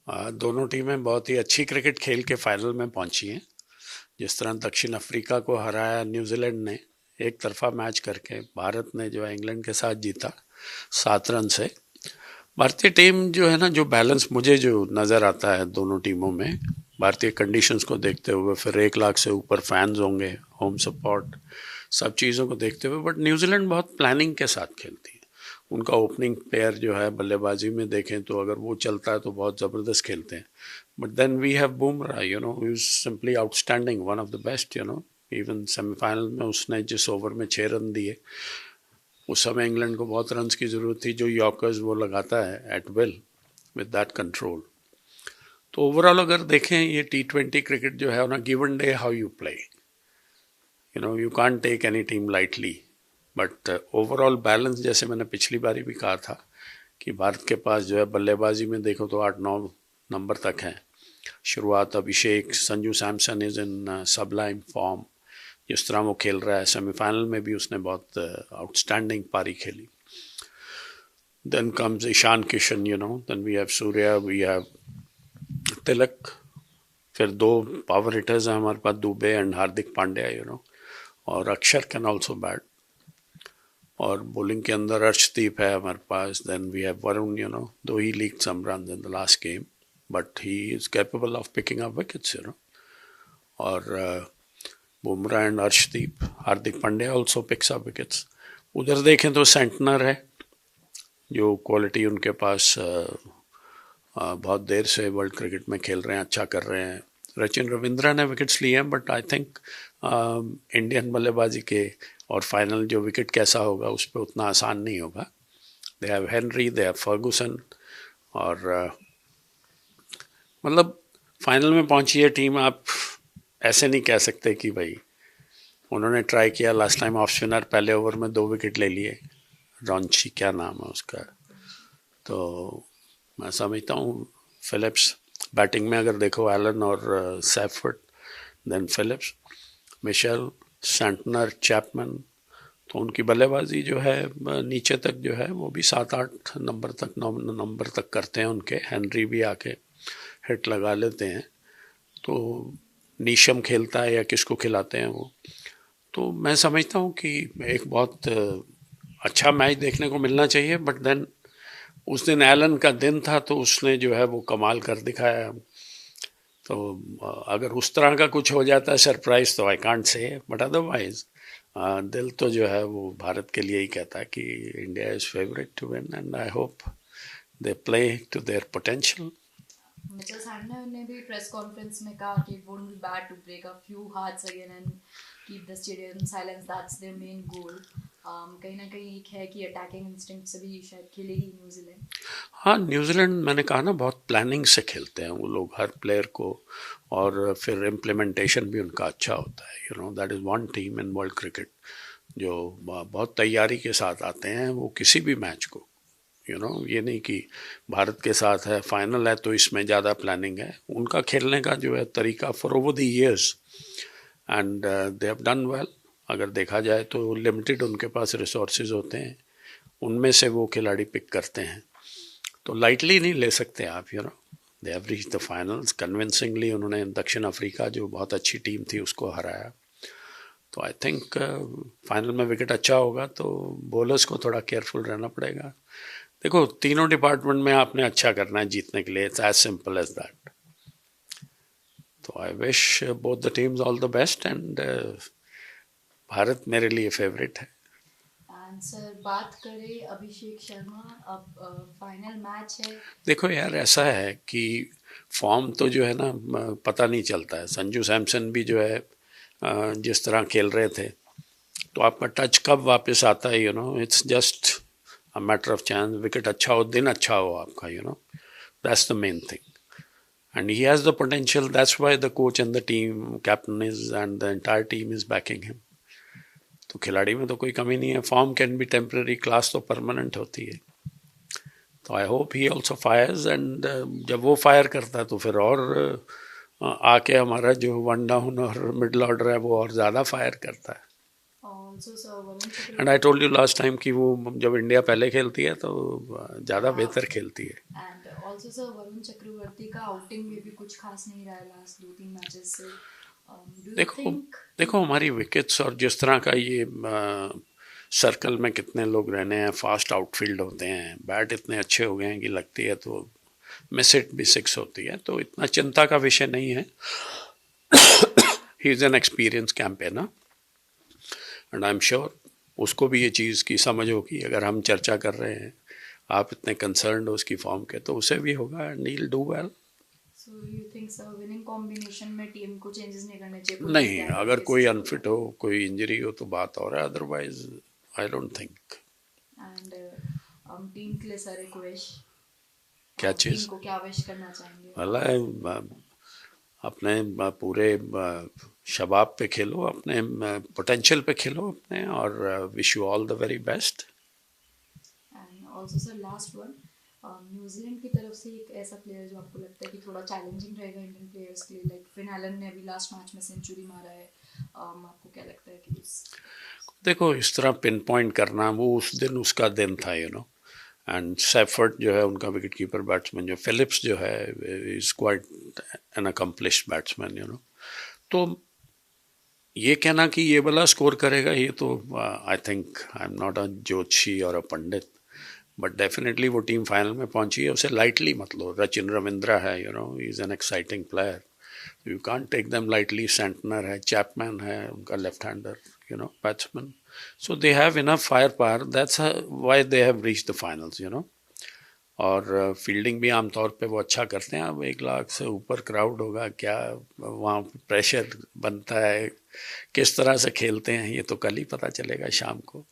दोनों टीमें बहुत ही अच्छी क्रिकेट खेल के फाइनल में पहुंची हैं। जिस तरह दक्षिण अफ्रीका को हराया न्यूजीलैंड ने एक तरफा मैच करके, भारत ने जो है इंग्लैंड के साथ जीता 7 रन से। भारतीय टीम जो है ना, जो बैलेंस मुझे जो नज़र आता है दोनों टीमों में, भारतीय कंडीशंस को देखते हुए, फिर 1 लाख से ऊपर फैंस होंगे, होम सपोर्ट, सब चीज़ों को देखते हुए, बट न्यूजीलैंड बहुत प्लानिंग के साथ खेलती है। उनका ओपनिंग प्लेयर जो है बल्लेबाजी में देखें तो अगर वो चलता है तो बहुत ज़बरदस्त खेलते हैं। But then we have Bumrah, is simply outstanding, one of the best. Even semifinal में उसने जिस ओवर में 6 रन दिए, उस समय इंग्लैंड को बहुत रन की ज़रूरत थी, जो यॉर्कर्स वो लगाता है at will with that control. तो ओवरऑल अगर देखें, ये T20 क्रिकेट जो है, on a given day how you play, you can't take any team lightly. But overall balance, जैसे मैंने पिछली बारी भी कहा था कि भारत के पास जो है बल्लेबाजी में देखो तो 8-9 नंबर तक हैं। शुरुआत Abhishek, Sanju Samson is in sublime form. जिस तरह वो खेल रहा है, सेमीफाइनल में भी उसने बहुत आउटस्टैंडिंग पारी खेली। Then comes Ishan Kishan, then we have Surya, we have Tilak. फिर 2 पावर हिटर्स हैं हमारे पास, दुबे एंड हार्दिक पांड्या, और अक्षर कैन ऑल्सो बैट। और बॉलिंग के अंदर अर्शदीप है हमारे पास। Then we have Varun, though he leak some run in the last game, but he is capable of picking up wickets. और Bumrah and Arshdeep, Hardik Pandya also picks up wickets. उधर देखें तो सेंटनर है, जो क्वालिटी उनके पास बहुत देर से वर्ल्ड क्रिकेट में खेल रहे हैं, अच्छा कर रहे हैं। सचिन रविंद्रा ने विकेट्स लिए हैं, बट आई थिंक इंडियन बल्लेबाजी के और फाइनल जो विकेट कैसा होगा उस पर उतना आसान नहीं होगा। They have Henry, they have Ferguson, और मतलब फाइनल में पहुंची है टीम। आप ऐसे नहीं कह सकते कि भाई, उन्होंने ट्राई किया लास्ट टाइम ऑफ स्पिनर, पहले ओवर में 2 विकेट ले लिए, रॉन्ची क्या नाम है उसका। तो मैं समझता हूँ फिलिप्स, बैटिंग में अगर देखो एलन और Seifert, then Phillips, Mitchell, Santner, Chapman, तो उनकी बल्लेबाजी जो है नीचे तक जो है वो भी 7-8 नंबर तक, 9 नंबर तक करते हैं उनके। हेनरी भी आके हिट लगा लेते हैं। तो नीशम खेलता है या किसको खिलाते हैं वो। तो मैं समझता हूँ कि एक बहुत अच्छा मैच देखने को मिलना चाहिए। बट देन उस दिन एलन का दिन था, तो उसने जो है वो कमाल कर दिखाया। तो अगर उस तरह का कुछ हो जाता है सरप्राइज, तो I can't say, but otherwise दिल तो जो है वो भारत के लिए ही कहता है कि India is favourite to win, and I hope they play to their potential. Mitchell Santner ने भी प्रेस कॉन्फ्रेंस में कहा कि wouldn't be bad to break a few hearts again and keep the stadium silence, that's their main goal. कहीं ना कहीं एक है कि अटैकिंग इंस्टिंक्ट से भी शायद खेलेगी न्यूजीलैंड। हाँ, न्यूजीलैंड मैंने कहा ना, बहुत प्लानिंग से खेलते हैं वो लोग, हर प्लेयर को, और फिर इम्प्लीमेंटेशन भी उनका अच्छा होता है। That is one team in world cricket जो बहुत तैयारी के साथ आते हैं वो किसी भी मैच को। ये नहीं कि भारत के साथ है, फाइनल है तो इसमें ज़्यादा प्लानिंग है। उनका खेलने का जो है तरीका for over the years, and they have done well. अगर देखा जाए तो लिमिटेड उनके पास रिसोर्सेज होते हैं, उनमें से वो खिलाड़ी पिक करते हैं। तो लाइटली नहीं ले सकते आप। They have reach the finals convincingly. उन्होंने दक्षिण अफ्रीका, जो बहुत अच्छी टीम थी, उसको हराया। तो आई थिंक फाइनल में विकेट अच्छा होगा, तो बॉलर्स को थोड़ा केयरफुल रहना पड़ेगा। देखो, तीनों डिपार्टमेंट में आपने अच्छा करना है जीतने के लिए, it's as simple as that. तो I wish both the teams all the best, and Bharat मेरे लिए फेवरेट है। एंड सर, बात करें अभिषेक शर्मा, अब फाइनल मैच है। देखो यार, ऐसा है कि फॉर्म तो जो है ना पता नहीं चलता है। संजू सैमसन भी जो है जिस तरह खेल रहे थे, तो आपका टच कब वापस आता है, it's just a matter of chance. Wicket अच्छा हो, दिन अच्छा हो आपका, that's the main thing, and he has the potential. That's why the coach and the team captain is, and the entire team is backing him. तो खिलाड़ी में तो कोई कमी नहीं है। Form can be temporary, class तो परमानेंट होती है। तो I hope he also fires, and जब वो फायर करता है तो फिर और आके हमारा जो वन डाउन और मिडल ऑर्डर है वो और ज़्यादा फायर करता है। Also sir, Varun and I Chakravarthy. Told you last time कि वो जब इंडिया पहले खेलती है तो ज़्यादा बेहतर खेलती है। And also sir Varun Chakravarthy का आउटिंग में भी कुछ खास नहीं रहा है लास्ट 2-3 मैचेस से. डू यू देखो थिंक देखो हमारी विकेट्स और जिस तरह का ये सर्कल में कितने लोग रहने हैं, फास्ट आउटफील्ड होते हैं, बैट इतने अच्छे हो गए हैं कि लगती है तो मिस इट भी 6 होती है, तो इतना चिंता का विषय नहीं है. ही is an experience campaigner and I am sure उसको भी ये चीज़ की समझ होगी. अगर हम चर्चा कर रहे हैं, आप इतने कंसर्न हो उसकी फॉर्म के, तो उसे भी होगा and he will do well. So you think sir winning combination में टीम को चेंजेस नहीं करने चाहिए? नहीं, अगर कोई अनफिट हो, कोई इंजरी हो तो बात और है, otherwise I don't think. And team के लिए सर एक विश, क्या टीम चीज़? को क्या विश करना चाहेंगे? मतलब अपने पूरे शबाब पे खेलो, अपने पोटेंशियल पे खेलो अपने, और wish you all the very best. And also sir last one, New Zealand की तरफ से एक ऐसा प्लेयर जो आपको लगता है कि थोड़ा चैलेंजिंग रहेगा इंडियन प्लेयर्स के लिए, लाइक फिन एलन ने अभी लास्ट मैच में सेंचुरी मारा है, आपको क्या लगता है कि देखो इस तरह पिन पॉइंट करना, वो उस दिन उसका दिन था, यू नो. एंड सेफर्ड जो है उनका विकेट कीपर बैट्समैन, जो फिलिप्स जो है is quite an accomplished batsman, you know. तो ये कहना कि ये वाला स्कोर करेगा, ये तो I think I am not a Joshi और अ पंडित, बट डेफिनेटली वो टीम फाइनल में पहुंची है, उसे लाइटली मत लो. रचिन रविंद्रा है, you know, he is an exciting player, you can't take them lightly. Santner है, चैपमैन है उनका left hander, you know, batsmen. So they have enough firepower. That's why they have reached the finals, you know. और fielding भी आमतौर पे वो अच्छा करते हैं. अब 1 लाख से ऊपर क्राउड होगा, क्या वहाँ प्रेशर बनता है, किस तरह से खेलते हैं, ये तो कल ही पता चलेगा शाम को.